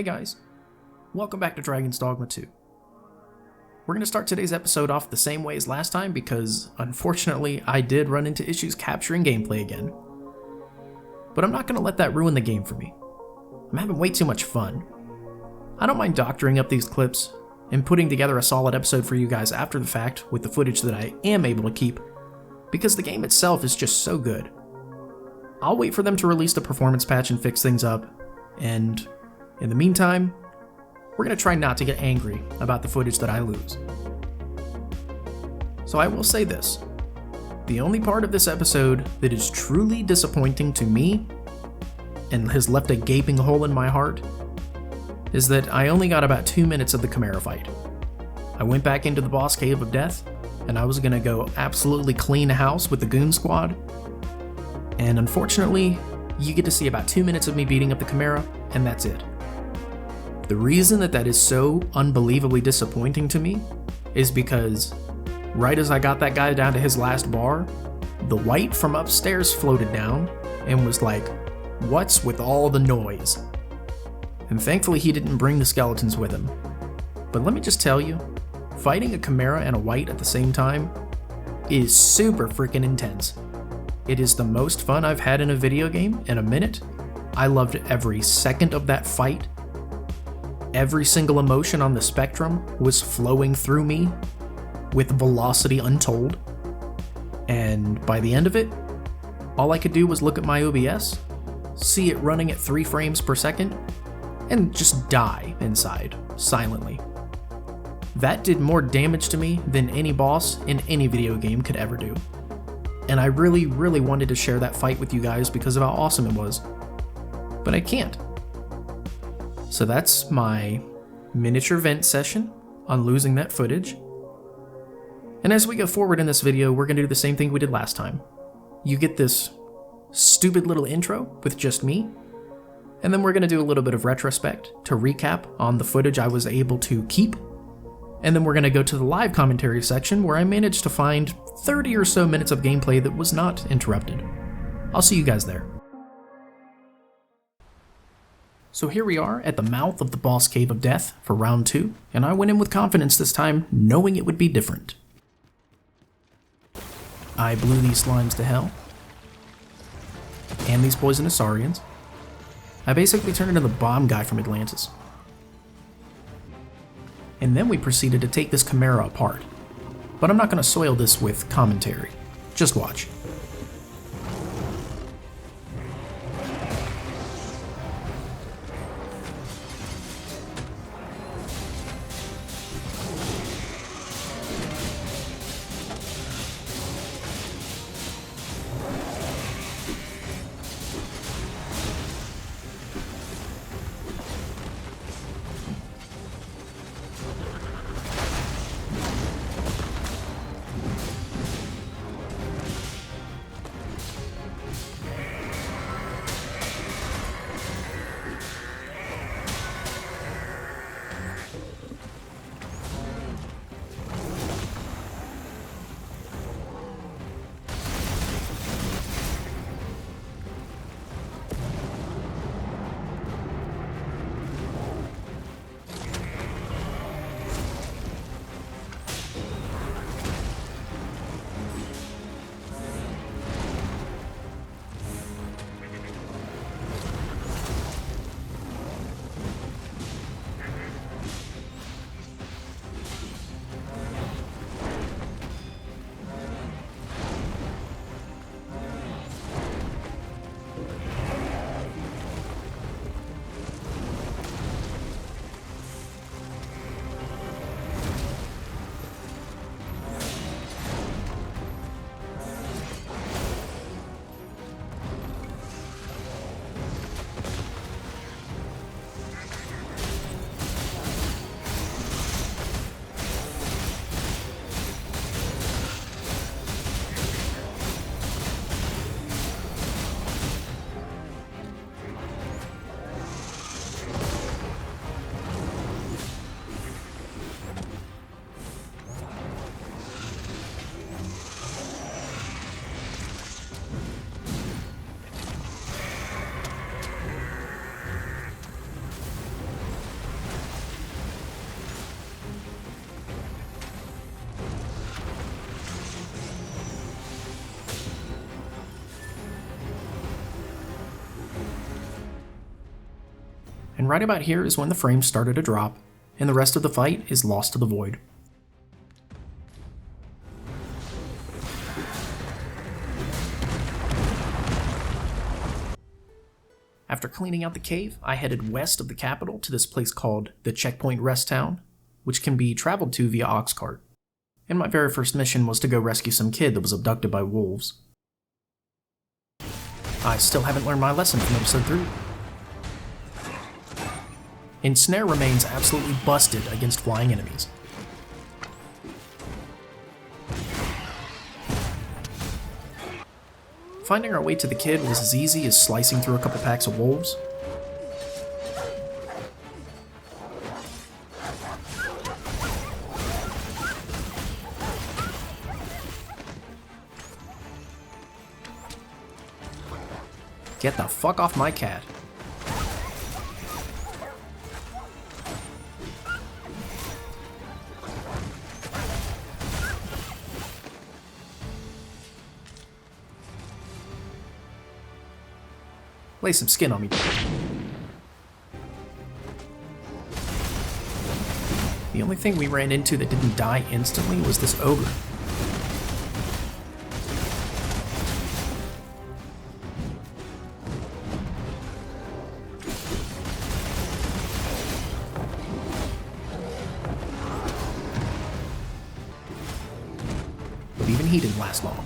Hey guys, welcome back to Dragon's Dogma 2. We're going to start today's episode off the same way as last time because, unfortunately, I did run into issues capturing gameplay again. But I'm not going to let that ruin the game for me. I'm having way too much fun. I don't mind doctoring up these clips and putting together a solid episode for you guys after the fact with the footage that I am able to keep, because the game itself is just so good. I'll wait for them to release the performance patch and fix things up, and in the meantime, we're going to try not to get angry about the footage that I lose. So I will say this, the only part of this episode that is truly disappointing to me and has left a gaping hole in my heart is that I only got about 2 minutes of the Chimera fight. I went back into the boss cave of death, and I was going to go absolutely clean house with the goon squad, and unfortunately, you get to see about 2 minutes of me beating up the Chimera, and that's it. The reason that is so unbelievably disappointing to me is because right as I got that guy down to his last bar, the white from upstairs floated down and was like, "What's with all the noise?" And thankfully he didn't bring the skeletons with him. But let me just tell you, fighting a Chimera and a white at the same time is super freaking intense. It is the most fun I've had in a video game in a minute. I loved every second of that fight. Every single emotion on the spectrum was flowing through me with velocity untold. And by the end of it, all I could do was look at my OBS, see it running at 3 frames per second, and just die inside, silently. That did more damage to me than any boss in any video game could ever do. And I really wanted to share that fight with you guys because of how awesome it was. But I can't. So that's my miniature vent session on losing that footage. And as we go forward in this video, we're going to do the same thing we did last time. You get this stupid little intro with just me, and then we're going to do a little bit of retrospect to recap on the footage I was able to keep. And then we're going to go to the live commentary section where I managed to find 30 or so minutes of gameplay that was not interrupted. I'll see you guys there. So here we are at the mouth of the boss cave of death for round 2, and I went in with confidence this time, knowing it would be different. I blew these slimes to hell, and these poisonous saurians. I basically turned into the bomb guy from Atlantis. And then we proceeded to take this Chimera apart. But I'm not going to soil this with commentary. Just watch. And right about here is when the frames started to drop, and the rest of the fight is lost to the void. After cleaning out the cave, I headed west of the capital to this place called the Checkpoint Rest Town, which can be traveled to via ox cart. And my very first mission was to go rescue some kid that was abducted by wolves. I still haven't learned my lesson from episode 3. Ensnare remains absolutely busted against flying enemies. Finding our way to the kid was as easy as slicing through a couple packs of wolves. Get the fuck off my cat. Lay some skin on me. The only thing we ran into that didn't die instantly was this ogre. But even he didn't last long.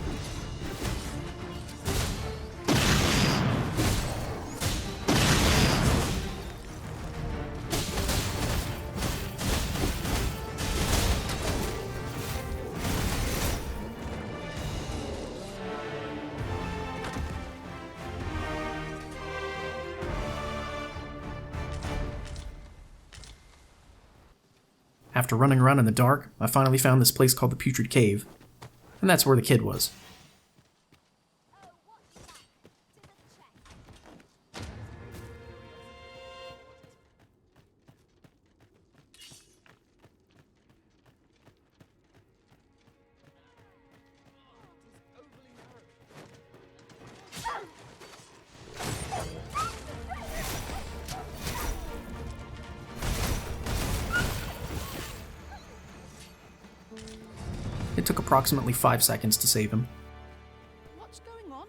After running around in the dark, I finally found this place called the Putrid Cave, and that's where the kid was. It took approximately 5 seconds to save him. What's going on?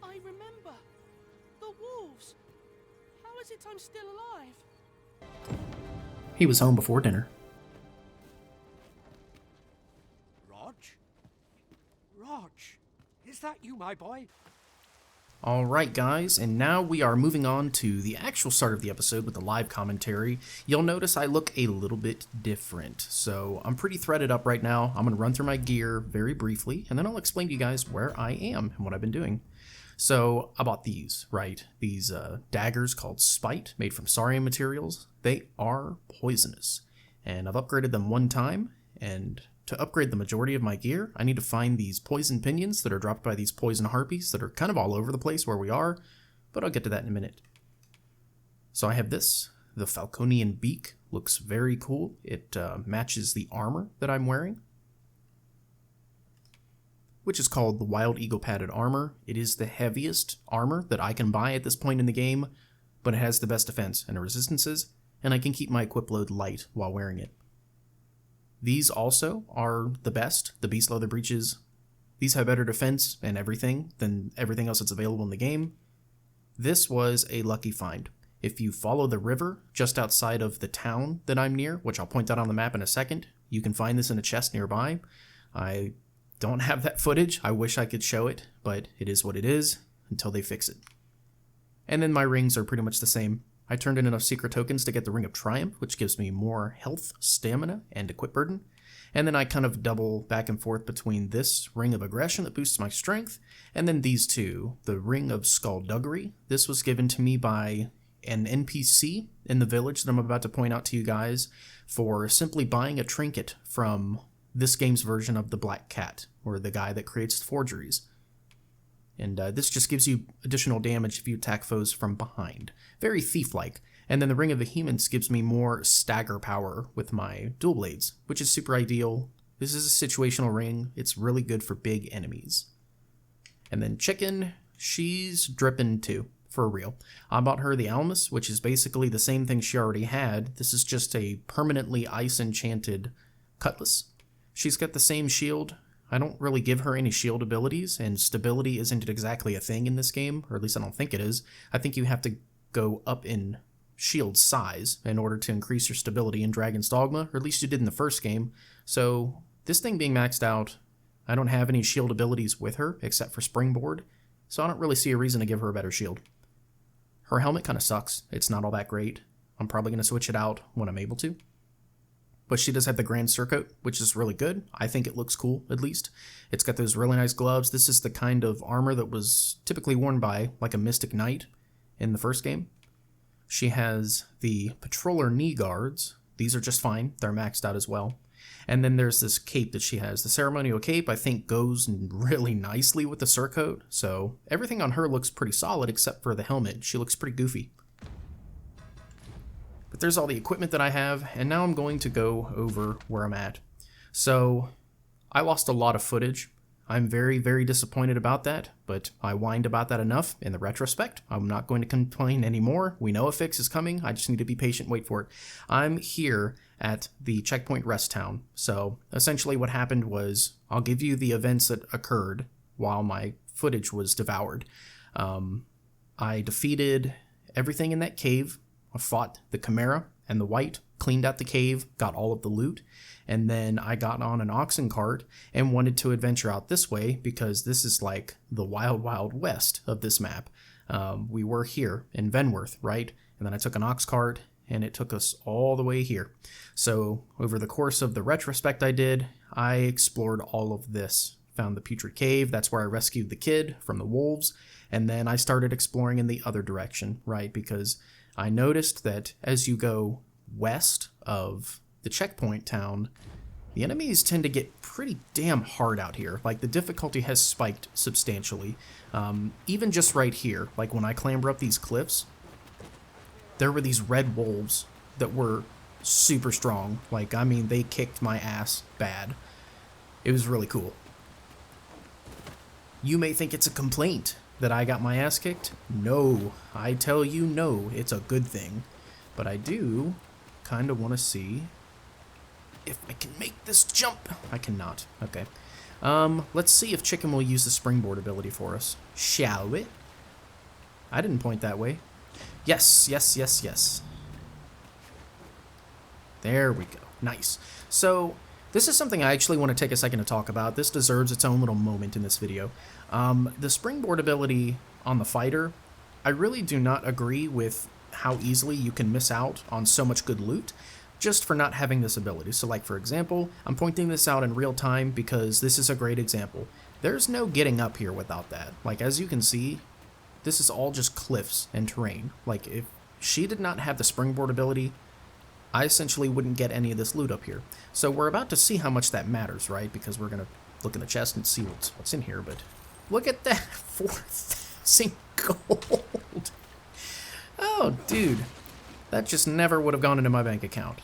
I remember. The wolves. How is it I'm still alive? He was home before dinner. Rog? Rog, is that you, my boy? Alright guys, and now we are moving on to the actual start of the episode with the live commentary. You'll notice I look a little bit different, so I'm pretty threaded up right now. I'm going to run through my gear very briefly, and then I'll explain to you guys where I am and what I've been doing. So, I bought these, right? These daggers called Spite, made from saurian materials. They are poisonous, and I've upgraded them one time, and to upgrade the majority of my gear, I need to find these poison pinions that are dropped by these poison harpies that are kind of all over the place where we are, but I'll get to that in a minute. So I have this. The Falconian beak looks very cool. It matches the armor that I'm wearing, which is called the Wild Eagle Padded Armor. It is the heaviest armor that I can buy at this point in the game, but it has the best defense and resistances, and I can keep my equip load light while wearing it. These also are the best, the Beast Leather Breeches. These have better defense and everything than everything else that's available in the game. This was a lucky find. If you follow the river just outside of the town that I'm near, which I'll point out on the map in a second, you can find this in a chest nearby. I don't have that footage. I wish I could show it, but it is what it is until they fix it. And then my rings are pretty much the same. I turned in enough secret tokens to get the Ring of Triumph, which gives me more health, stamina, and equip burden. And then I kind of double back and forth between this Ring of Aggression that boosts my strength, and then these two, the Ring of Skullduggery. This was given to me by an NPC in the village that I'm about to point out to you guys for simply buying a trinket from this game's version of the Black Cat, or the guy that creates the forgeries. And this just gives you additional damage if you attack foes from behind. Very thief-like. And then the Ring of Vehemence gives me more stagger power with my dual blades, which is super ideal. This is a situational ring. It's really good for big enemies. And then Chicken, she's dripping too. for real. I bought her the Almus, which is basically the same thing she already had. This is just a permanently ice-enchanted cutlass. She's got the same shield. I don't really give her any shield abilities, and stability isn't exactly a thing in this game, or at least I don't think it is. I think you have to go up in shield size in order to increase your stability in Dragon's Dogma, or at least you did in the first game. So this thing being maxed out, I don't have any shield abilities with her except for Springboard, so I don't really see a reason to give her a better shield. Her helmet kind of sucks. It's not all that great. I'm probably going to switch it out when I'm able to. But she does have the Grand Surcoat, which is really good. I think it looks cool, at least. It's got those really nice gloves. This is the kind of armor that was typically worn by, like, a Mystic Knight in the first game. She has the Patroller knee guards. These are just fine. They're maxed out as well. And then there's this cape that she has. The ceremonial cape, I think, goes really nicely with the surcoat. So everything on her looks pretty solid except for the helmet. She looks pretty goofy. But there's all the equipment that I have, and now I'm going to go over where I'm at. So I lost a lot of footage. I'm very, very disappointed about that, but I whined about that enough in the retrospect. I'm not going to complain anymore. We know a fix is coming. I just need to be patient, wait for it. I'm here at the Checkpoint Rest Town. So essentially what happened was, I'll give you the events that occurred while my footage was devoured. I defeated everything in that cave. I fought the Chimera and the White, cleaned out the cave, got all of the loot, and then I got on an oxen cart and wanted to adventure out this way because this is like the wild, wild west of this map. We were here in Westward, right? And then I took an ox cart and it took us all the way here. So over the course of the retrospect I did, I explored all of this. Found the Putrid Cave, that's where I rescued the kid from the wolves, and then I started exploring in the other direction, right? Because I noticed that as you go west of the checkpoint town, the enemies tend to get pretty damn hard out here. Like, the difficulty has spiked substantially. Even just right here, like when I clamber up these cliffs, there were these red wolves that were super strong. Like, I mean, they kicked my ass bad. It was really cool. You may think it's a complaint that I got my ass kicked. No, I tell you no, it's a good thing. But I do kind of want to see if I can make this jump. I cannot. Okay. Let's see if Chicken will use the springboard ability for us. Shall we? I didn't point that way. Yes, yes, yes, yes. There we go. Nice. So, this is something I actually want to take a second to talk about. This deserves its own little moment in this video. The springboard ability on the fighter, I really do not agree with how easily you can miss out on so much good loot just for not having this ability. So, like, for example, I'm pointing this out in real time because this is a great example. There's no getting up here without that. Like, as you can see, this is all just cliffs and terrain. Like, if she did not have the springboard ability, I essentially wouldn't get any of this loot up here. So we're about to see how much that matters, right? Because we're going to look in the chest and see what's in here. But look at that, 4,000 gold. Oh, dude. That just never would have gone into my bank account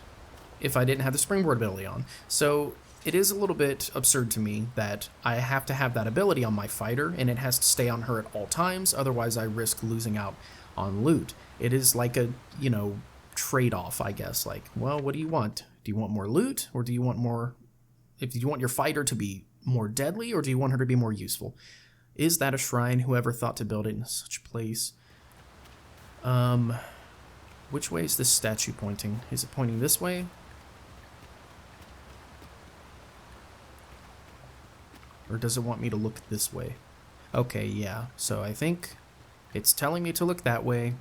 if I didn't have the springboard ability on. So it is a little bit absurd to me that I have to have that ability on my fighter, and it has to stay on her at all times. Otherwise, I risk losing out on loot. It is like a, trade-off, I guess. Like, well, what do you want? Do you want more loot, or do you want more... Do you want your fighter to be more deadly, or do you want her to be more useful? Is that a shrine? Whoever thought to build it in such a place? Which way is this statue pointing? Is it pointing this way? Or does it want me to look this way? Okay, yeah. So I think it's telling me to look that way.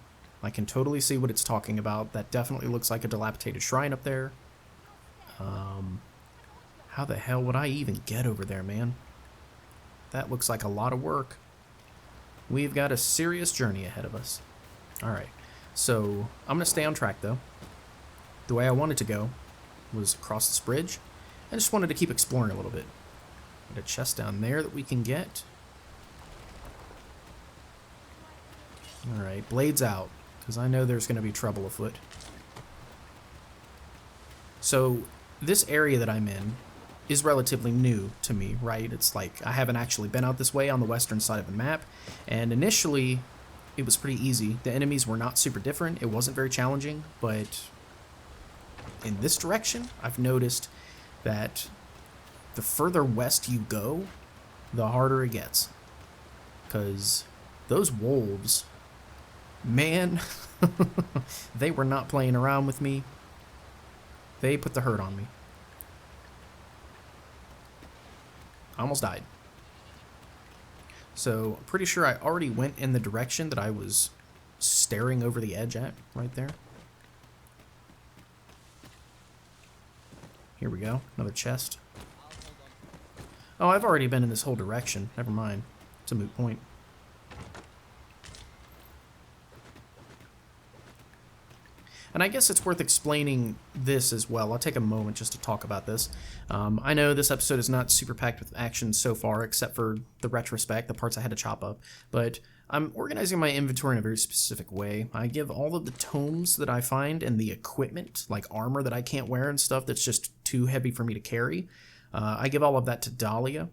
I can totally see what it's talking about. That definitely looks like a dilapidated shrine up there. How the hell would I even get over there, man? That looks like a lot of work. We've got a serious journey ahead of us. Alright, so I'm going to stay on track, though. The way I wanted to go was across this bridge. I just wanted to keep exploring a little bit. Got a chest down there that we can get. Alright, blades out, because I know there's going to be trouble afoot. So, this area that I'm in is relatively new to me, right? It's like I haven't actually been out this way on the western side of the map, and initially it was pretty easy. The enemies were not super different. It wasn't very challenging, but in this direction, I've noticed that the further west you go, the harder it gets. Because those wolves, man, they were not playing around with me. They put the hurt on me. I almost died. So, I'm pretty sure I already went in the direction that I was staring over the edge at, right there. Here we go, another chest. Oh, I've already been in this whole direction. Never mind. It's a moot point. And I guess it's worth explaining this as well. I'll take a moment just to talk about this. I know this episode is not super packed with action so far, except for the retrospect, the parts I had to chop up. But I'm organizing my inventory in a very specific way. I give all of the tomes that I find and the equipment, like armor that I can't wear and stuff that's just too heavy for me to carry. I give all of that to Dahlia.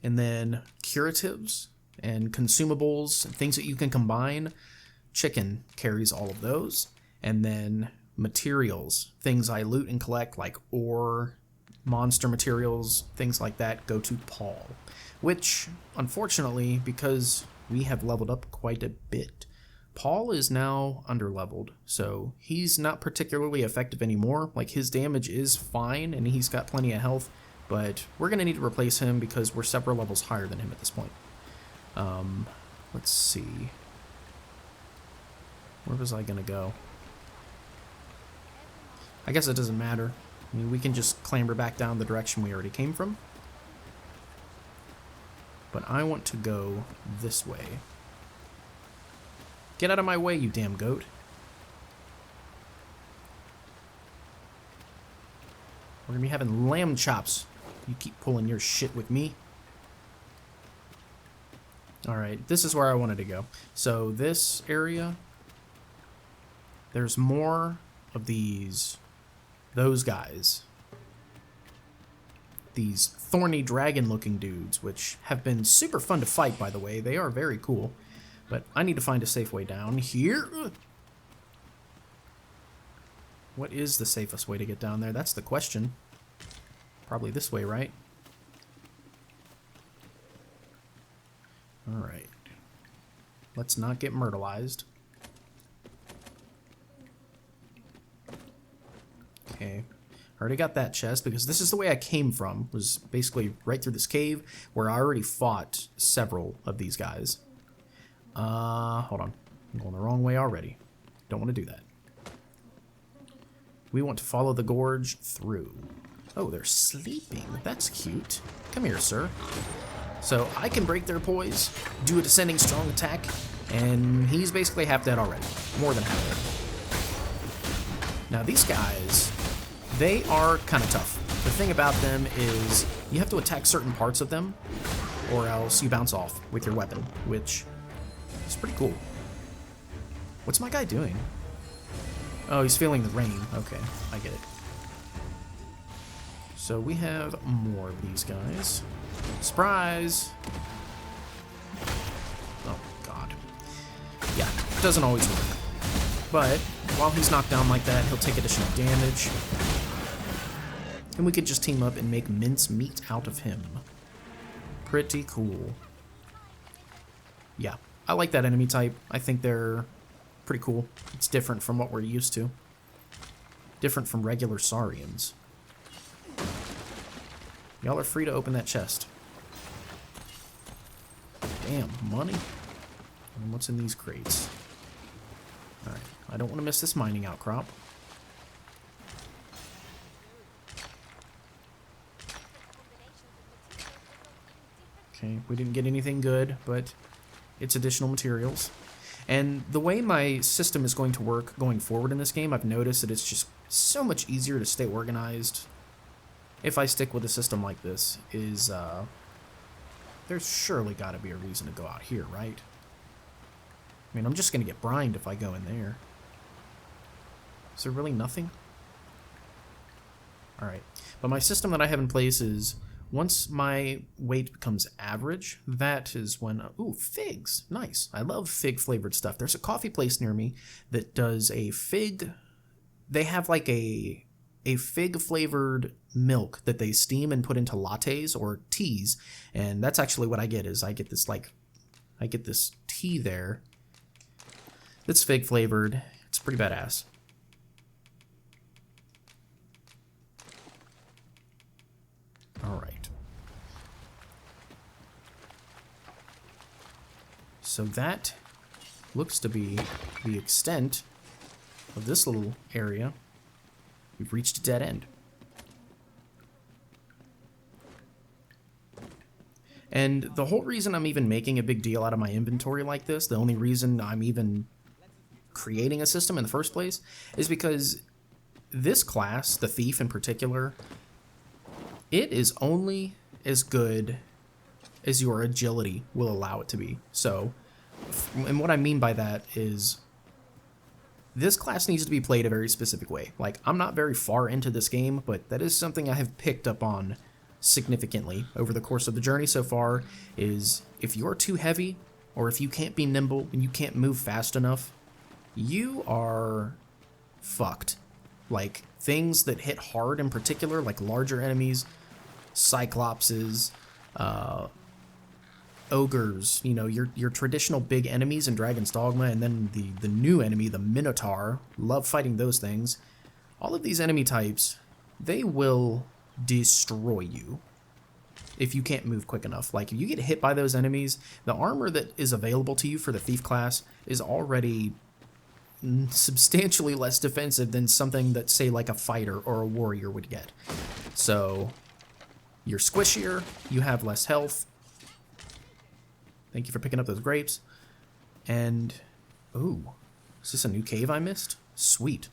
And then curatives and consumables, and things that you can combine. Chicken carries all of those. And then materials, things I loot and collect like ore, monster materials, things like that go to Paul. Which, unfortunately, because we have leveled up quite a bit, Paul is now underleveled, so he's not particularly effective anymore. Like, his damage is fine and he's got plenty of health, but we're going to need to replace him because we're several levels higher than him at this point. Let's see. Where was I going to go? I guess it doesn't matter. I mean, we can just clamber back down the direction we already came from. But I want to go this way. Get out of my way, you damn goat. We're gonna be having lamb chops. You keep pulling your shit with me. Alright, this is where I wanted to go. So this area, there's more of those guys. These thorny dragon looking dudes, which have been super fun to fight, by the way. They are very cool. But I need to find a safe way down here. What is the safest way to get down there? That's the question. Probably this way, right? Alright. Let's not get myrtleized. Okay. Already got that chest, because this is the way I came from, was basically right through this cave, where I already fought several of these guys. Hold on. I'm going the wrong way already. Don't want to do that. We want to follow the gorge through. Oh, they're sleeping. That's cute. Come here, sir. So I can break their poise, do a descending strong attack, and he's basically half dead already. More than half dead. Now these guys, they are kind of tough. The thing about them is you have to attack certain parts of them, or else you bounce off with your weapon, which is pretty cool. What's my guy doing? Oh, he's feeling the rain. Okay, I get it. So we have more of these guys. Surprise! Oh, God. Yeah, it doesn't always work. But while he's knocked down like that, he'll take additional damage. And we could just team up and make mince meat out of him. Pretty cool. Yeah, I like that enemy type. I think they're pretty cool. It's different from what we're used to. Different from regular Saurians. Y'all are free to open that chest. Damn, money? And what's in these crates? Alright, I don't want to miss this mining outcrop. Okay, we didn't get anything good, but it's additional materials. And the way my system is going to work going forward in this game, I've noticed that it's just so much easier to stay organized if I stick with a system like this, is, there's surely got to be a reason to go out here, right? I mean, I'm just going to get brined if I go in there. Is there really nothing? Alright. But my system that I have in place is once my weight becomes average, that is when, ooh, figs, nice. I love fig flavored stuff. There's a coffee place near me that does a fig, they have like a fig flavored milk that they steam and put into lattes or teas. And that's actually what I get is I get this tea there that's fig flavored. It's pretty badass. All right. So that looks to be the extent of this little area. We've reached a dead end. And the whole reason I'm even making a big deal out of my inventory like this, the only reason I'm even creating a system in the first place, is because this class, the Thief in particular, it is only as good as your agility will allow it to be. So, and what I mean by that is this class needs to be played a very specific way. Like, I'm not very far into this game, but that is something I have picked up on significantly over the course of the journey so far, is if you're too heavy, or if you can't be nimble and you can't move fast enough, you are fucked. Like, things that hit hard in particular, like larger enemies, cyclopses, ogres, you know, your traditional big enemies in Dragon's Dogma, and then the new enemy, the Minotaur. Love fighting those things. All of these enemy types, they will destroy you if you can't move quick enough. Like, if you get hit by those enemies, the armor that is available to you for the Thief class is already substantially less defensive than something that, say, like a fighter or a warrior would get. So you're squishier, you have less health. Thank you for picking up those grapes. And, ooh, is this a new cave I missed? Sweet.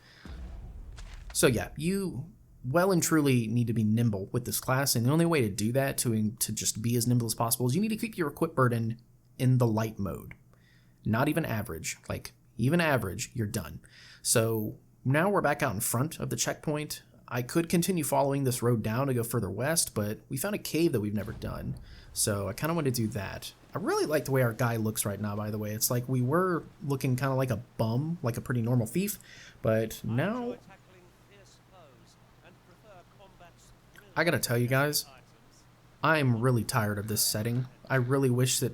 So yeah, you well and truly need to be nimble with this class, and the only way to do that, to just be as nimble as possible, is you need to keep your equip burden in the light mode. Not even average. Like, even average, you're done. So now we're back out in front of the checkpoint. I could continue following this road down to go further west, but we found a cave that we've never done. So I kind of want to do that. I really like the way our guy looks right now, by the way. It's like we were looking kind of like a bum, like a pretty normal thief, but now I gotta tell you guys, I'm really tired of this setting. I really wish that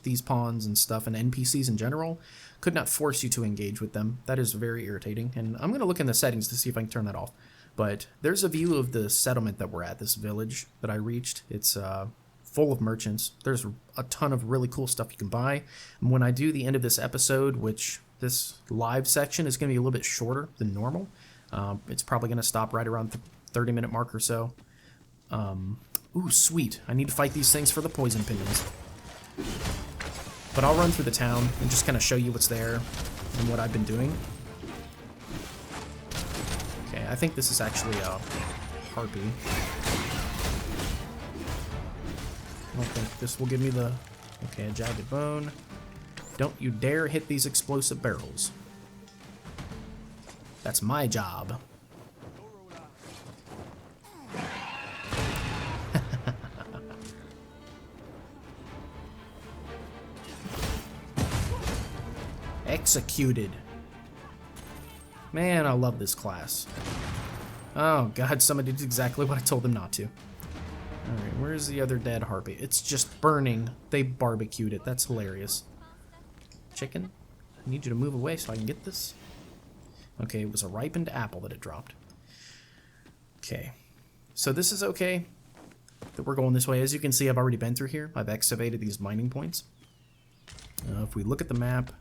these pawns and stuff and NPCs in general could not force you to engage with them. That is very irritating, and I'm gonna look in the settings to see if I can turn that off. But there's a view of the settlement that we're at, this village that I reached. It's full of merchants. There's a ton of really cool stuff you can buy. And when I do the end of this episode, which this live section is gonna be a little bit shorter than normal, it's probably gonna stop right around the 30-minute mark or so. Ooh, sweet. I need to fight these things for the poison pinions. But I'll run through the town and just kind of show you what's there and what I've been doing. Okay, I think this is actually a harpy. I don't think this will give me the... Okay, a jagged bone. Don't you dare hit these explosive barrels. That's my job. Executed. Man, I love this class. Oh god, somebody did exactly what I told them not to. Alright, where's the other dead harpy? It's just burning. They barbecued it. That's hilarious. Chicken, I need you to move away so I can get this. Okay, it was a ripened apple that it dropped. Okay, so this is okay that we're going this way. As you can see, I've already been through here. I've excavated these mining points. If we look at the map,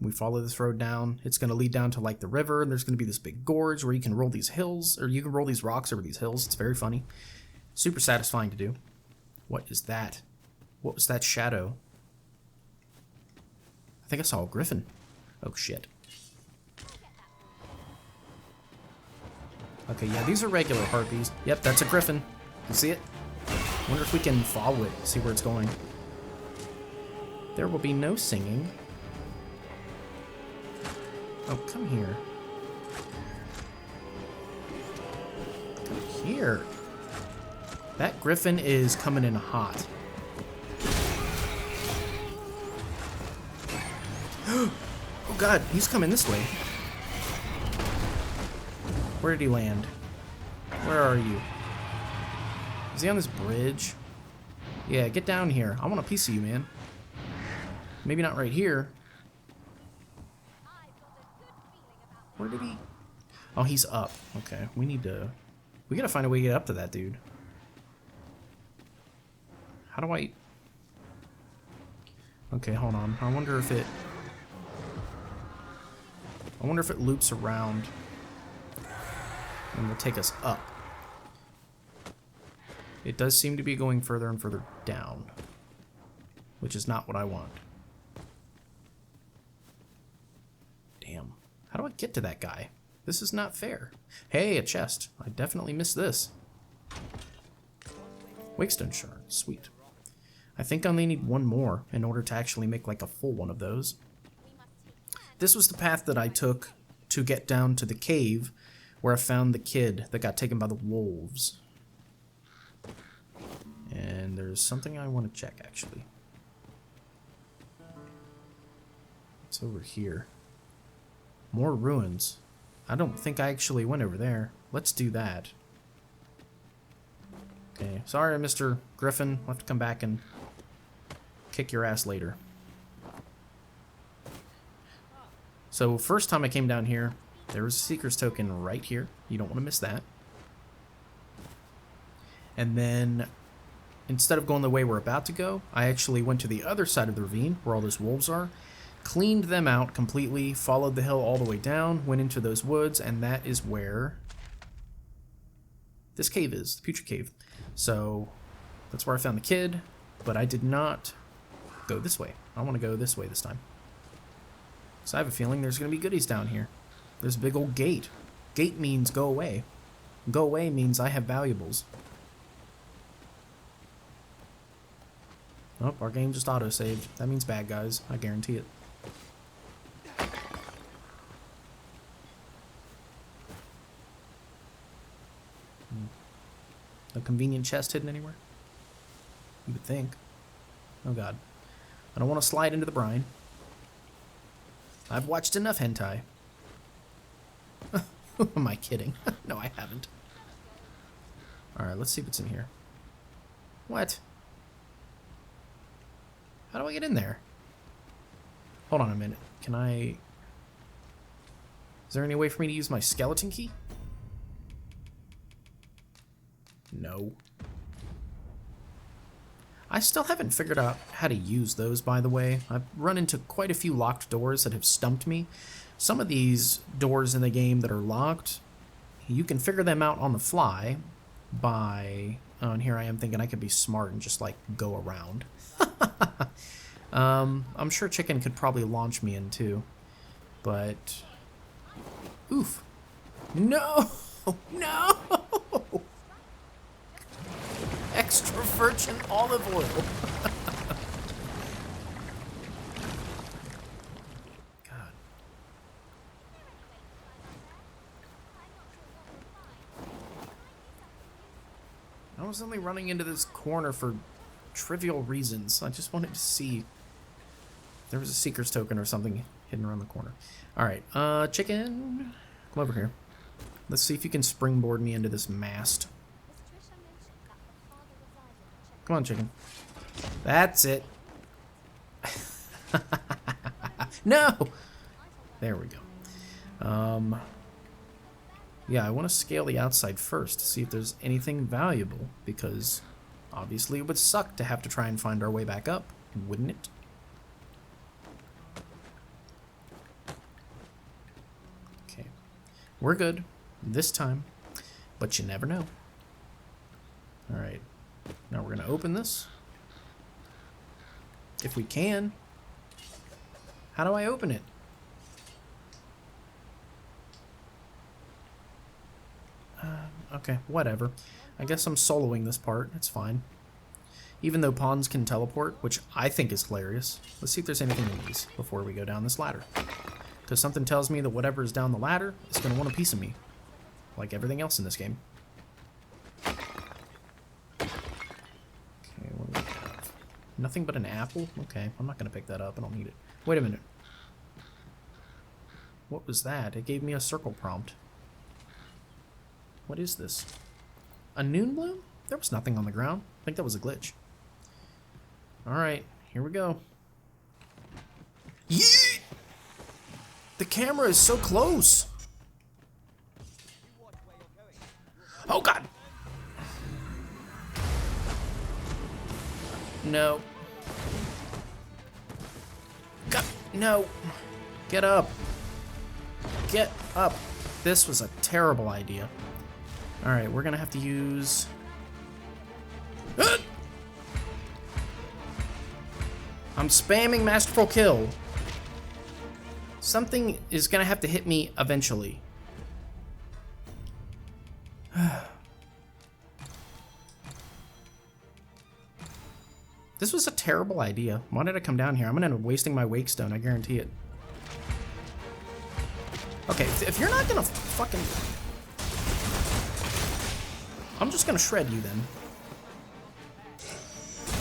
we follow this road down, it's going to lead down to like the river, and there's going to be this big gorge where you can roll these hills, or you can roll these rocks over these hills. It's very funny. Super satisfying to do. What is that? What was that shadow? I think I saw a griffin. Oh shit. Okay, yeah, these are regular harpies. Yep, that's a griffin. You see it? Wonder if we can follow it, see where it's going. There will be no singing. Oh, come here. Come here. That griffin is coming in hot. Oh god, he's coming this way. Where did he land? Where are you? Is he on this bridge? Yeah, get down here. I want a piece of you, man. Maybe not right here. Where did he? Oh, he's up. Okay, we gotta find a way to get up to that dude. How do I... Okay, hold on. I wonder if it loops around and will take us up. It does seem to be going further and further down, which is not what I want. Damn. How do I get to that guy? This is not fair. Hey, a chest. I definitely missed this. Wakestone shard. Sweet. I think I only need one more in order to actually make like a full one of those. This was the path that I took to get down to the cave where I found the kid that got taken by the wolves. And there's something I want to check, actually. It's over here. More ruins. I don't think I actually went over there. Let's do that. Okay, sorry, Mr. Griffin. I'll have to come back and kick your ass later. So, first time I came down here, there was a Seeker's Token right here. You don't want to miss that. And then, instead of going the way we're about to go, I actually went to the other side of the ravine, where all those wolves are, cleaned them out completely, followed the hill all the way down, went into those woods, and that is where this cave is, the Putrid Cave. So, that's where I found the kid, but I did not go this way. I want to go this way this time. So I have a feeling there's going to be goodies down here. There's a big old gate. Gate means go away. Go away means I have valuables. Oh, our game just auto-saved. That means bad guys. I guarantee it. A convenient chest hidden anywhere? You would think. Oh god. I don't want to slide into the brine. I've watched enough hentai. Am I kidding? No, I haven't. Alright, let's see what's in here. What? How do I get in there? Hold on a minute. Can I... Is there any way for me to use my skeleton key? No. I still haven't figured out how to use those, by the way. I've run into quite a few locked doors that have stumped me. Some of these doors in the game that are locked, you can figure them out on the fly by... Oh, and here I am thinking I could be smart and just, like, go around. I'm sure Chicken could probably launch me in, too. But... Oof. No! No! Extra virgin olive oil. God. I was only running into this corner for trivial reasons. I just wanted to see if there was a Seeker's Token or something hidden around the corner. Alright, Chicken, come over here. Let's see if you can springboard me into this mast. Come on, Chicken. That's it. No! There we go. Yeah, I want to scale the outside first to see if there's anything valuable, because obviously it would suck to have to try and find our way back up, wouldn't it? Okay. We're good this time, but you never know. Alright. Now we're going to open this. If we can. How do I open it? Okay, whatever. I guess I'm soloing this part. It's fine. Even though pawns can teleport, which I think is hilarious. Let's see if there's anything in these before we go down this ladder. Because something tells me that whatever is down the ladder is going to want a piece of me. Like everything else in this game. Nothing but an apple? Okay, I'm not gonna pick that up. I don't need it. Wait a minute. What was that? It gave me a circle prompt. What is this? A noon bloom? There was nothing on the ground. I think that was a glitch. Alright, here we go. Yeet! The camera is so close! Oh god! No. God, no. Get up. Get up. This was a terrible idea. Alright, we're gonna have to use... I'm spamming Masterful Kill. Something is gonna have to hit me eventually. This was a terrible idea. Why did I come down here? I'm gonna end up wasting my wake stone, I guarantee it. Okay, if you're not gonna fucking... I'm just gonna shred you then.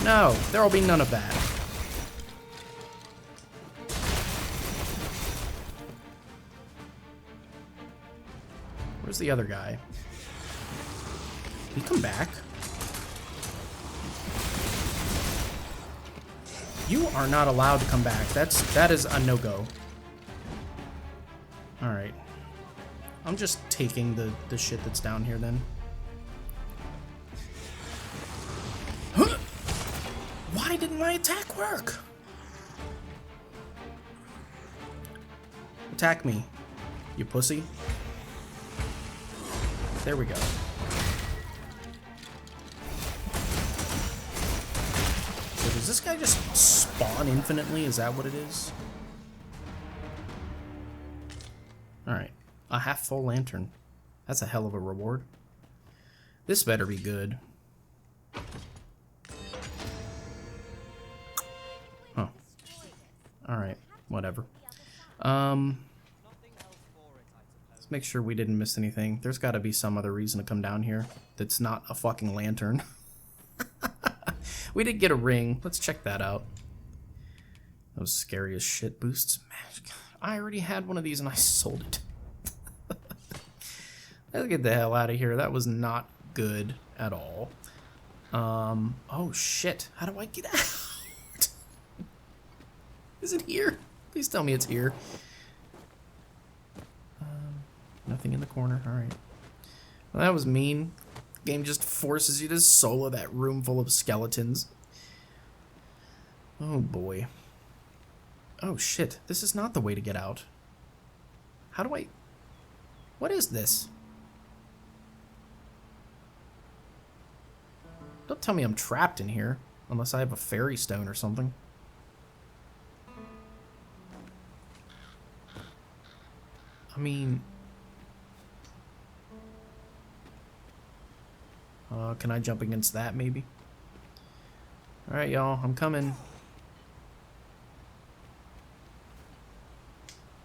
No, there'll be none of that. Where's the other guy? Did he come back? You are not allowed to come back. That is a no-go. Alright. I'm just taking the shit that's down here then. Huh? Why didn't my attack work? Attack me, you pussy. There we go. So does this guy just spawn infinitely? Is that what it is? Alright. A half full lantern. That's a hell of a reward. This better be good. Huh. Alright. Whatever. Let's make sure we didn't miss anything. There's got to be some other reason to come down here that's not a fucking lantern. We did get a ring. Let's check that out. Those scary as shit boosts. Man, I already had one of these and I sold it. Let's get the hell out of here. That was not good at all. Oh shit. How do I get out? Is it here? Please tell me it's here. Nothing in the corner. Alright. Well, that was mean. The game just forces you to solo that room full of skeletons. Oh boy. Oh shit. This is not the way to get out. How do I... What is this? Don't tell me I'm trapped in here. Unless I have a fairy stone or something. I mean... can I jump against that, maybe? Alright, y'all. I'm coming.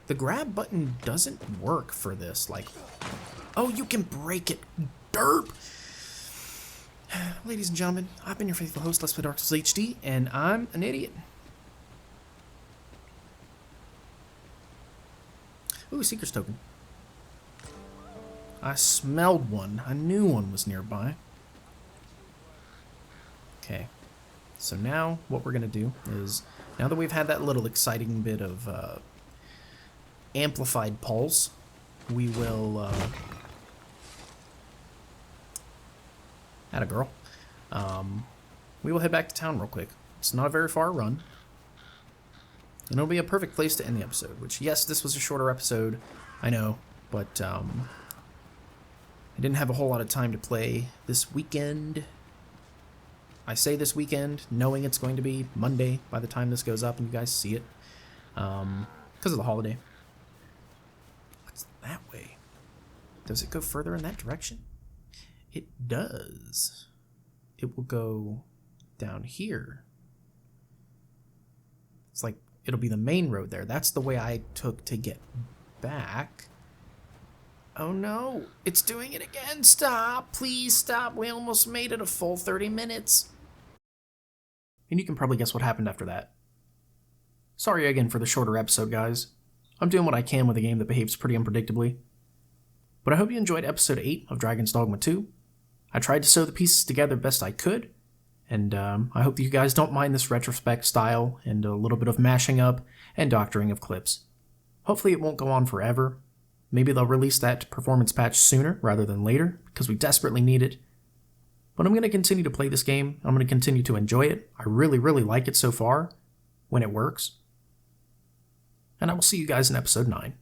The grab button doesn't work for this. Like, oh, you can break it. Derp! Ladies and gentlemen, I've been your faithful host, Let's Play Dark Souls HD, and I'm an idiot. Ooh, Seeker's Token. I smelled one. I knew one was nearby. Okay. So now what we're going to do is, now that we've had that little exciting bit of amplified pulse, we will... Atta girl. We will head back to town real quick. It's not a very far run. And it'll be a perfect place to end the episode, which, yes, this was a shorter episode, I know, but I didn't have a whole lot of time to play this weekend. I say this weekend, knowing it's going to be Monday by the time this goes up and you guys see it, because of the holiday. What's that way? Does it go further in that direction? It does. It will go down here. It's like, it'll be the main road there. That's the way I took to get back. Oh no, it's doing it again. Stop, please stop. We almost made it a full 30 minutes. and you can probably guess what happened after that. Sorry again for the shorter episode, guys. I'm doing what I can with a game that behaves pretty unpredictably. But I hope you enjoyed episode 8 of Dragon's Dogma 2. I tried to sew the pieces together best I could, and I hope that you guys don't mind this retrospect style and a little bit of mashing up and doctoring of clips. Hopefully it won't go on forever. Maybe they'll release that performance patch sooner rather than later, because we desperately need it. But I'm going to continue to play this game. I'm going to continue to enjoy it. I really, really like it so far, when it works. And I will see you guys in episode 9.